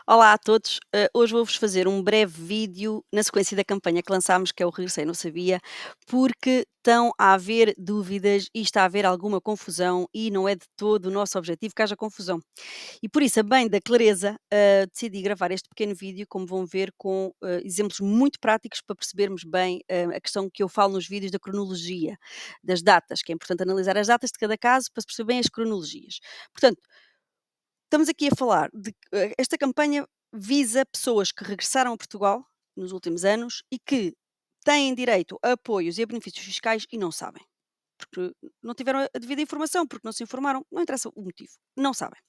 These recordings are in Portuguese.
Olá a todos, hoje vou-vos fazer um breve vídeo na sequência da campanha que lançámos, que é o Regressei Não Sabia, porque estão a haver dúvidas e está a haver alguma confusão e não é de todo o nosso objetivo que haja confusão. E por isso, a bem da clareza, decidi gravar este pequeno vídeo, como vão ver, com exemplos muito práticos para percebermos bem a questão que eu falo nos vídeos da cronologia, das datas, que é importante analisar as datas de cada caso para se perceber bem as cronologias. Portanto, estamos aqui a falar de que esta campanha visa pessoas que regressaram a Portugal nos últimos anos e que têm direito a apoios e a benefícios fiscais e não sabem, porque não tiveram a devida informação, porque não se informaram, não interessa o motivo, não sabem.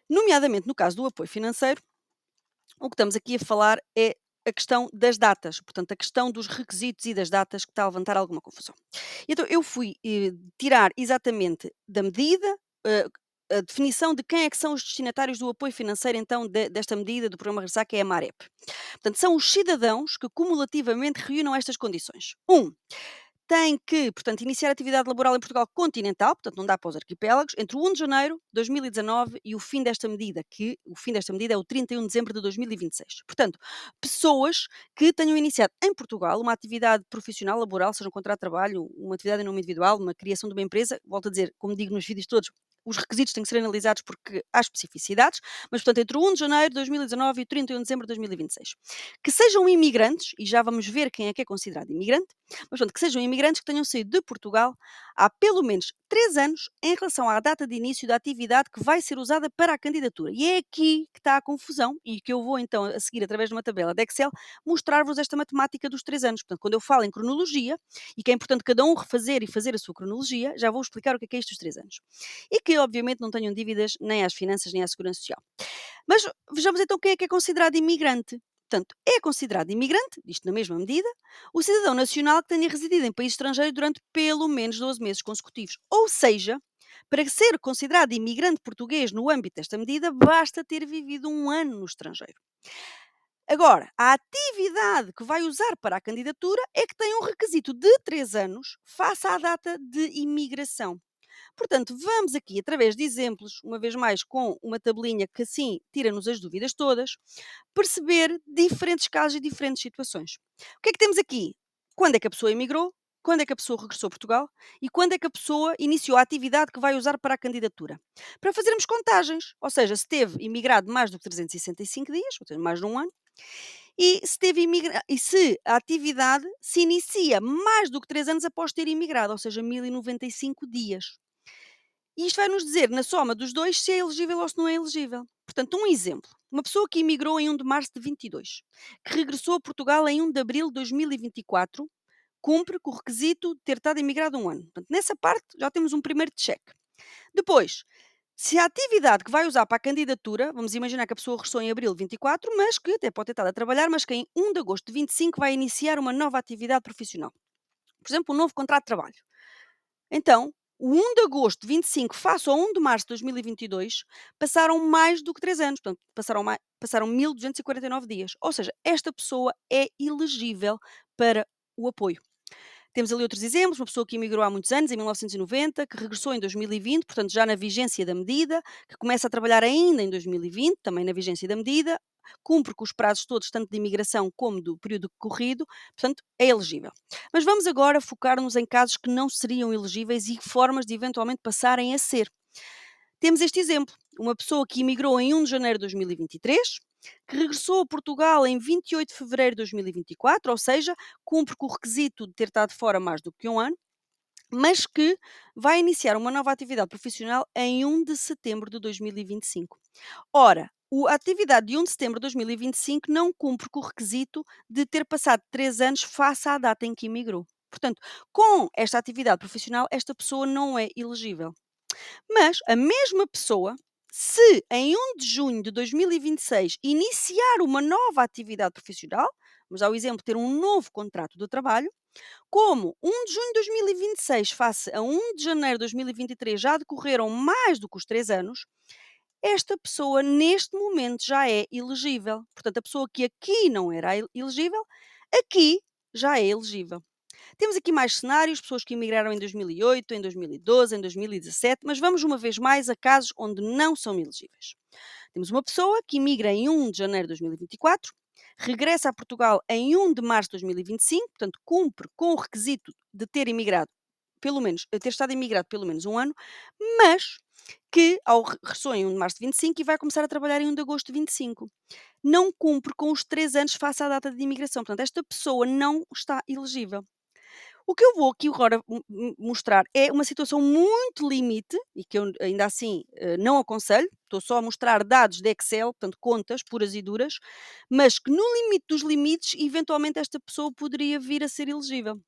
Nomeadamente no caso do apoio financeiro, o que estamos aqui a falar é a questão das datas, portanto, a questão dos requisitos e das datas que está a levantar alguma confusão. Então, eu fui tirar exatamente da medida eh, a definição de quem é que são os destinatários do apoio financeiro, então, desta medida do programa Regressar, que é a MAREP. Portanto, são os cidadãos que cumulativamente reúnam estas condições. Tem que, portanto, iniciar atividade laboral em Portugal continental, portanto não dá para os arquipélagos, entre o 1 de janeiro de 2019 e o fim desta medida, que o fim desta medida é o 31 de dezembro de 2026. Portanto, pessoas que tenham iniciado em Portugal uma atividade profissional, laboral, seja um contrato de trabalho, uma atividade em nome individual, uma criação de uma empresa, volto a dizer, como digo nos vídeos todos, os requisitos têm que ser analisados porque há especificidades, mas, portanto, entre o 1 de janeiro de 2019 e o 31 de dezembro de 2026. Que sejam imigrantes, e já vamos ver quem é que é considerado imigrante, mas pronto, que sejam imigrantes que tenham saído de Portugal há pelo menos 3 anos em relação à data de início da atividade que vai ser usada para a candidatura. E é aqui que está a confusão e que eu vou então a seguir, através de uma tabela de Excel, mostrar-vos esta matemática dos 3 anos. Portanto, quando eu falo em cronologia, e que é importante cada um refazer e fazer a sua cronologia, já vou explicar o que é isto dos 3 anos. E que, obviamente, não tenham dívidas nem às finanças nem à segurança social. Mas vejamos então quem é que é considerado imigrante. Portanto, é considerado imigrante, isto na mesma medida, o cidadão nacional que tenha residido em país estrangeiro durante pelo menos 12 meses consecutivos. Ou seja, para ser considerado imigrante português no âmbito desta medida, basta ter vivido um ano no estrangeiro. Agora, a atividade que vai usar para a candidatura é que tem um requisito de 3 anos face à data de imigração. Portanto, vamos aqui, através de exemplos, uma vez mais com uma tabelinha que assim tira-nos as dúvidas todas, perceber diferentes casos e diferentes situações. O que é que temos aqui? Quando é que a pessoa emigrou? Quando é que a pessoa regressou a Portugal? E quando é que a pessoa iniciou a atividade que vai usar para a candidatura? Para fazermos contagens, ou seja, se teve imigrado mais do que 365 dias, ou seja, mais de um ano, e se, e se a atividade se inicia mais do que 3 anos após ter imigrado, ou seja, 1095 dias. E isto vai nos dizer, na soma dos dois, se é elegível ou se não é elegível. Portanto, um exemplo. Uma pessoa que emigrou em 1 de março de 22, que regressou a Portugal em 1 de abril de 2024, cumpre com o requisito de ter estado imigrado um ano. Portanto, nessa parte já temos um primeiro check. Depois, se a atividade que vai usar para a candidatura, vamos imaginar que a pessoa regressou em abril de 24, mas que até pode ter estado a trabalhar, mas que em 1 de agosto de 25 vai iniciar uma nova atividade profissional. Por exemplo, um novo contrato de trabalho. Então, o 1 de agosto de 25 face ao 1 de março de 2022, passaram mais do que 3 anos, portanto, passaram 1249 dias. Ou seja, esta pessoa é elegível para o apoio. Temos ali outros exemplos, uma pessoa que emigrou há muitos anos, em 1990, que regressou em 2020, portanto já na vigência da medida, que começa a trabalhar ainda em 2020, também na vigência da medida, cumpre com os prazos todos, tanto de imigração como do período corrido, portanto é elegível. Mas vamos agora focar-nos em casos que não seriam elegíveis e formas de eventualmente passarem a ser. Temos este exemplo, uma pessoa que emigrou em 1 de janeiro de 2023, que regressou a Portugal em 28 de fevereiro de 2024, ou seja, cumpre com o requisito de ter estado fora mais do que um ano, mas que vai iniciar uma nova atividade profissional em 1 de setembro de 2025. Ora, a atividade de 1 de setembro de 2025 não cumpre com o requisito de ter passado 3 anos face à data em que emigrou. Portanto, com esta atividade profissional, esta pessoa não é elegível. Mas a mesma pessoa, se em 1 de junho de 2026 iniciar uma nova atividade profissional, vamos ao exemplo, ter um novo contrato de trabalho, como 1 de junho de 2026 face a 1 de janeiro de 2023 já decorreram mais do que os 3 anos, esta pessoa neste momento já é elegível. Portanto, a pessoa que aqui não era elegível, aqui já é elegível. Temos aqui mais cenários, pessoas que emigraram em 2008, em 2012, em 2017, mas vamos uma vez mais a casos onde não são elegíveis. Temos uma pessoa que imigra em 1 de janeiro de 2024, regressa a Portugal em 1 de março de 2025, portanto cumpre com o requisito de ter imigrado pelo menos ter estado imigrado pelo menos 1 ano, mas que regressou em 1 de março de 25 e vai começar a trabalhar em 1 de agosto de 25. Não cumpre com os 3 anos face à data de imigração, portanto esta pessoa não está elegível. O que eu vou aqui agora mostrar é uma situação muito limite e que eu ainda assim, não aconselho, estou só a mostrar dados de Excel, portanto contas puras e duras, mas que no limite dos limites, eventualmente esta pessoa poderia vir a ser elegível.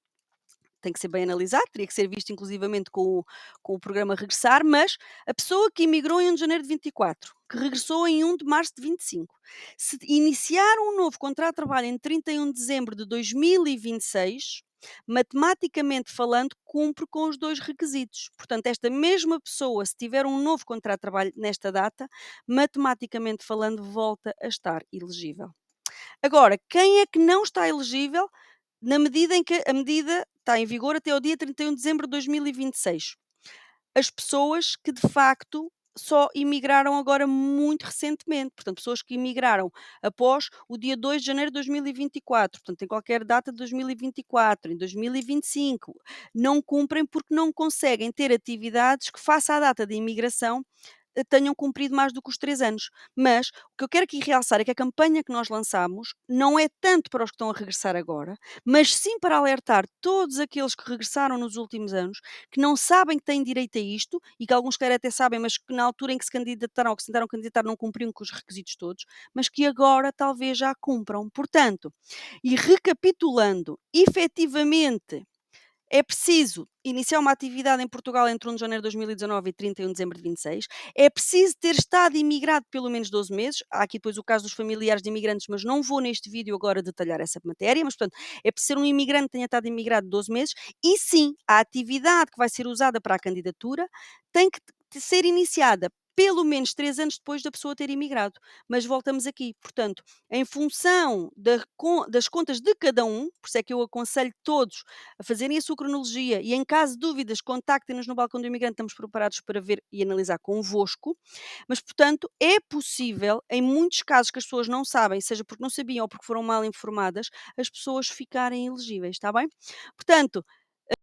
Tem que ser bem analisado, teria que ser visto inclusivamente com o programa Regressar, mas a pessoa que emigrou em 1 de janeiro de 24, que regressou em 1 de março de 25, se iniciar um novo contrato de trabalho em 31 de dezembro de 2026, matematicamente falando, cumpre com os 2 requisitos. Portanto, esta mesma pessoa, se tiver um novo contrato de trabalho nesta data, matematicamente falando, volta a estar elegível. Agora, quem é que não está elegível na medida em que a medida está em vigor até ao dia 31 de dezembro de 2026? As pessoas que de facto só imigraram agora muito recentemente, portanto, pessoas que imigraram após o dia 2 de janeiro de 2024, portanto, em qualquer data de 2024, em 2025, não cumprem porque não conseguem ter atividades que, face à data de imigração, tenham cumprido mais do que os 3 anos. Mas o que eu quero aqui realçar é que a campanha que nós lançamos não é tanto para os que estão a regressar agora, mas sim para alertar todos aqueles que regressaram nos últimos anos, que não sabem que têm direito a isto e que alguns calhar até sabem, mas que na altura em que se candidataram ou que se tentaram candidatar não cumpriam com os requisitos todos, mas que agora talvez já cumpram. Portanto, e recapitulando, efetivamente é preciso iniciar uma atividade em Portugal entre 1 de janeiro de 2019 e 31 de dezembro de 26. É preciso ter estado imigrado pelo menos 12 meses. Há aqui depois o caso dos familiares de imigrantes, mas não vou neste vídeo agora detalhar essa matéria. Mas, portanto, é preciso ser um imigrante que tenha estado imigrado 12 meses. E sim, a atividade que vai ser usada para a candidatura tem que ser iniciada pelo menos 3 anos depois da pessoa ter imigrado. Mas voltamos aqui. Portanto, em função das contas de cada um, por isso é que eu aconselho todos a fazerem a sua cronologia e, em caso de dúvidas, contactem-nos no balcão do imigrante, estamos preparados para ver e analisar convosco. Mas, portanto, é possível, em muitos casos que as pessoas não sabem, seja porque não sabiam ou porque foram mal informadas, as pessoas ficarem elegíveis, está bem? Portanto,